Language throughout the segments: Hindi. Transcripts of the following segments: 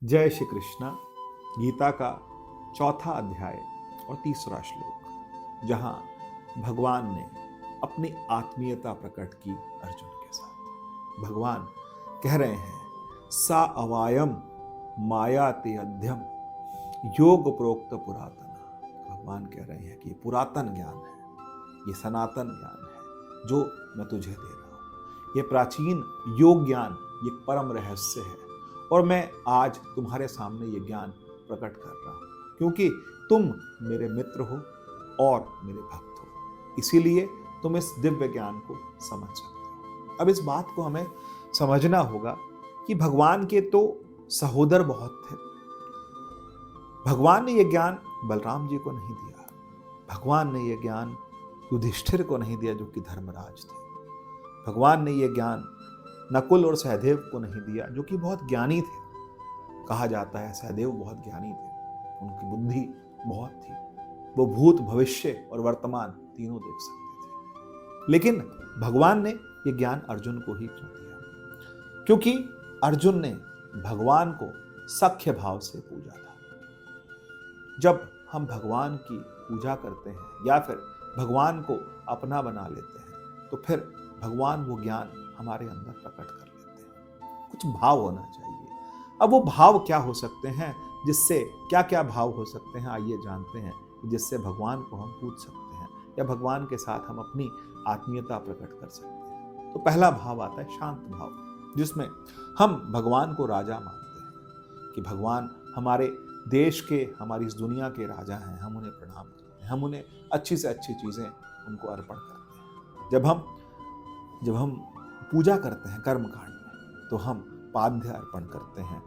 जय श्री कृष्ण। गीता का चौथा अध्याय और तीसरा श्लोक, जहां भगवान ने अपनी आत्मीयता प्रकट की अर्जुन के साथ। भगवान कह रहे हैं, सा अवायम माया ते अध्यम योग प्रोक्त पुरातन। भगवान कह रहे हैं कि ये पुरातन ज्ञान है, ये सनातन ज्ञान है जो मैं तुझे दे रहा हूं। ये प्राचीन योग ज्ञान, ये परम रहस्य है और मैं आज तुम्हारे सामने ये ज्ञान प्रकट कर रहा हूं, क्योंकि तुम मेरे मित्र हो और मेरे भक्त हो, इसीलिए तुम इस दिव्य ज्ञान को समझ सकते हो। अब इस बात को हमें समझना होगा कि भगवान के तो सहोदर बहुत थे। भगवान ने यह ज्ञान बलराम जी को नहीं दिया, भगवान ने यह ज्ञान युधिष्ठिर को नहीं दिया जो कि धर्मराज थे। भगवान ने यह ज्ञान नकुल और सहदेव को नहीं दिया जो कि बहुत ज्ञानी थे। कहा जाता है सहदेव बहुत ज्ञानी थे, उनकी बुद्धि बहुत थी, वो भूत भविष्य और वर्तमान तीनों देख सकते थे। लेकिन भगवान ने ये ज्ञान अर्जुन को ही क्यों दिया? क्योंकि अर्जुन ने भगवान को सख्य भाव से पूजा था। जब हम भगवान की पूजा करते हैं या फिर भगवान को अपना बना लेते हैं तो फिर भगवान वो ज्ञान हमारे अंदर प्रकट कर लेते हैं। कुछ भाव होना चाहिए। अब वो भाव क्या हो सकते हैं, जिससे क्या क्या भाव हो सकते हैं, आइए जानते हैं कि जिससे भगवान को हम पूछ सकते हैं या भगवान के साथ हम अपनी आत्मीयता प्रकट कर सकते हैं। तो पहला भाव आता है शांत भाव, जिसमें हम भगवान को राजा मानते हैं कि भगवान हमारे देश के, हमारी इस दुनिया के राजा हैं। हम उन्हें प्रणाम करते हैं, हम उन्हें अच्छी से अच्छी चीजें उनको अर्पण करते हैं। जब हम पूजा करते हैं कर्म कांड में, तो हम पाद्य अर्पण करते हैं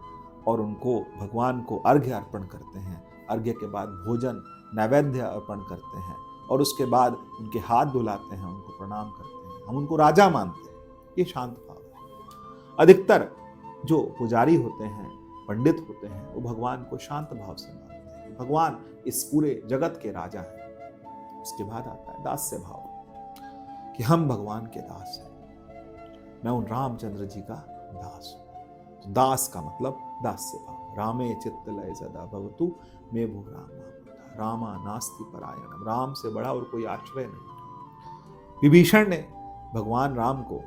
और उनको भगवान को अर्घ्य अर्पण करते हैं। अर्घ्य के बाद भोजन नैवेद्य अर्पण करते हैं और उसके बाद उनके हाथ धुलाते हैं, उनको प्रणाम करते हैं, हम उनको राजा मानते हैं। ये शांत भाव है। अधिकतर जो पुजारी होते हैं, पंडित होते हैं, वो भगवान को शांत भाव से मानते हैं। भगवान इस पूरे जगत के राजा हैं। उसके बाद आता है दास्य भाव, कि हम भगवान के दास हैं। मैं उन रामचंद्र जी का दास हूं। तो दास का मतलब दास्य भाव। रामे चित्त लय सदा भवतु मे भो रामा रामा नास्ति परायणम। राम से बड़ा और कोई आश्रय नहीं। विभीषण ने भगवान राम को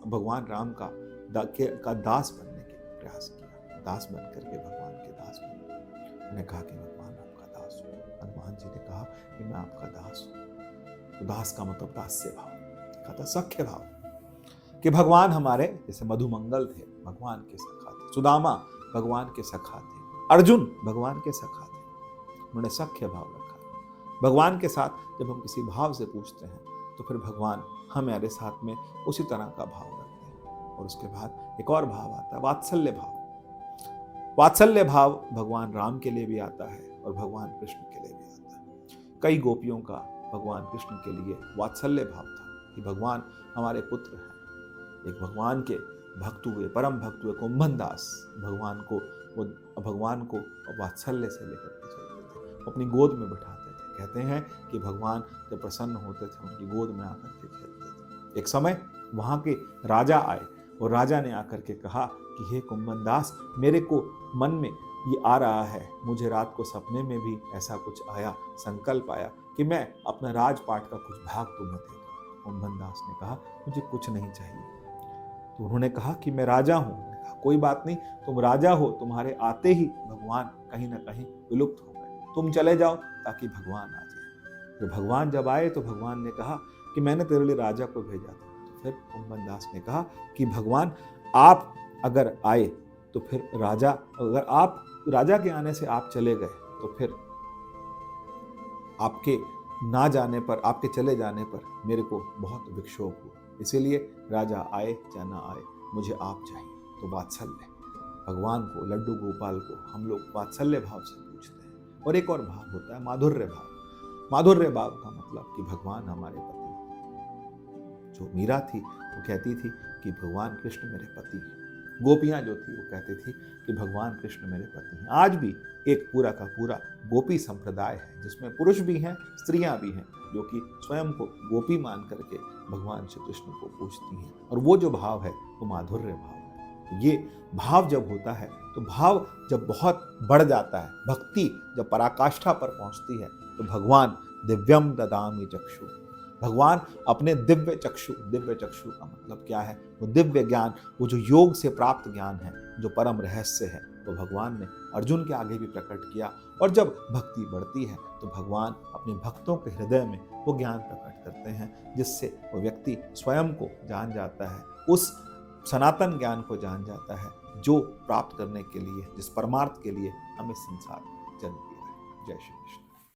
भगवान राम का दास बनने के प्रयास किया। दास बन करके भगवान के दास बने। उन्होंने कहा कि भगवान आपका दास हूं। हनुमान जी ने कहा कि मैं आपका दास हूं। तो दास का मतलब दास्य भाव, कहता सख्य भाव, कि भगवान हमारे जैसे मधुमंगल थे, भगवान के सखा थे। सुदामा भगवान के सखा थे। अर्जुन भगवान के सखा थे। उन्होंने सख्य भाव रखा। भगवान के साथ जब हम किसी भाव से पूछते हैं तो फिर भगवान हमारे साथ में उसी तरह का भाव रखते हैं। और उसके बाद एक और भाव आता है वात्सल्य भाव। वात्सल्य भाव भगवान राम के लिए भी आता है और भगवान कृष्ण के लिए भी आता है। कई गोपियों का भगवान कृष्ण के लिए वात्सल्य भाव था कि भगवान हमारे पुत्र हैं। एक भगवान के भक्त हुए, परम भक्त हुए कुंभन दास भगवान को वात्सल्य से लेकर के चलते थे, अपनी गोद में बिठाते थे। कहते हैं कि भगवान जब प्रसन्न होते थे उनकी गोद में आकर के खेलते थे। एक समय वहां के राजा आए और राजा ने आकर के कहा कि हे कुंभन दास, मेरे को मन में ये आ रहा है, मुझे रात को सपने में भी ऐसा कुछ आया, संकल्प आया कि मैं अपना राजपाट का कुछ भाग तुम्हें दे दूं। कुंभन दास ने कहा मुझे कुछ नहीं चाहिए। तो उन्होंने कहा कि मैं राजा हूं। उन्होंने कहा कोई बात नहीं, तुम राजा हो, तुम्हारे आते ही भगवान कहीं ना कहीं विलुप्त हो गए, तुम चले जाओ ताकि भगवान आ जाए। तो भगवान जब आए तो भगवान ने कहा कि मैंने तेरे लिए राजा को भेजा था। तो फिर कुंभन दास ने कहा कि भगवान आप अगर आए तो फिर अगर आप राजा के आने से आप चले गए तो फिर आपके ना जाने पर, आपके चले जाने पर मेरे को बहुत विक्षोभ हुआ। इसीलिए राजा आए या ना आए, मुझे आप चाहिए। तो वात्सल्य, भगवान को, लड्डू गोपाल को हम लोग वात्सल्य भाव से पूछते हैं। और एक और भाव होता है माधुर्य भाव। माधुर्य भाव का मतलब कि भगवान हमारे पति। जो मीरा थी वो कहती थी कि भगवान कृष्ण मेरे पति हैं। गोपियां जो थी वो कहती थी कि भगवान कृष्ण मेरे पति हैं। आज भी एक पूरा का पूरा गोपी संप्रदाय है, जिसमें पुरुष भी हैं, स्त्रियां भी हैं, जो कि स्वयं को गोपी मान करके भगवान श्री कृष्ण को पूजती हैं। और वो जो भाव है वो माधुर्य भाव है। ये भाव जब होता है, तो भाव जब बहुत बढ़ जाता है, भक्ति जब पराकाष्ठा पर पहुंचती है, तो भगवान दिव्यम ददामि चक्षु, भगवान अपने दिव्य चक्षु का मतलब क्या है? वो दिव्य ज्ञान, वो जो योग से प्राप्त ज्ञान है, जो परम रहस्य है, तो भगवान ने अर्जुन के आगे भी प्रकट किया। और जब भक्ति बढ़ती है, तो भगवान अपने भक्तों के हृदय में वो ज्ञान प्रकट करते हैं, जिससे वो व्यक्ति स्वयं को जान जाता है, उस सनातन ज्ञान को जान जाता है, जो प्राप्त करने के लिए, जिस परमार्थ के लिए हमें संसार जन्म दिया है। जय श्री कृष्ण।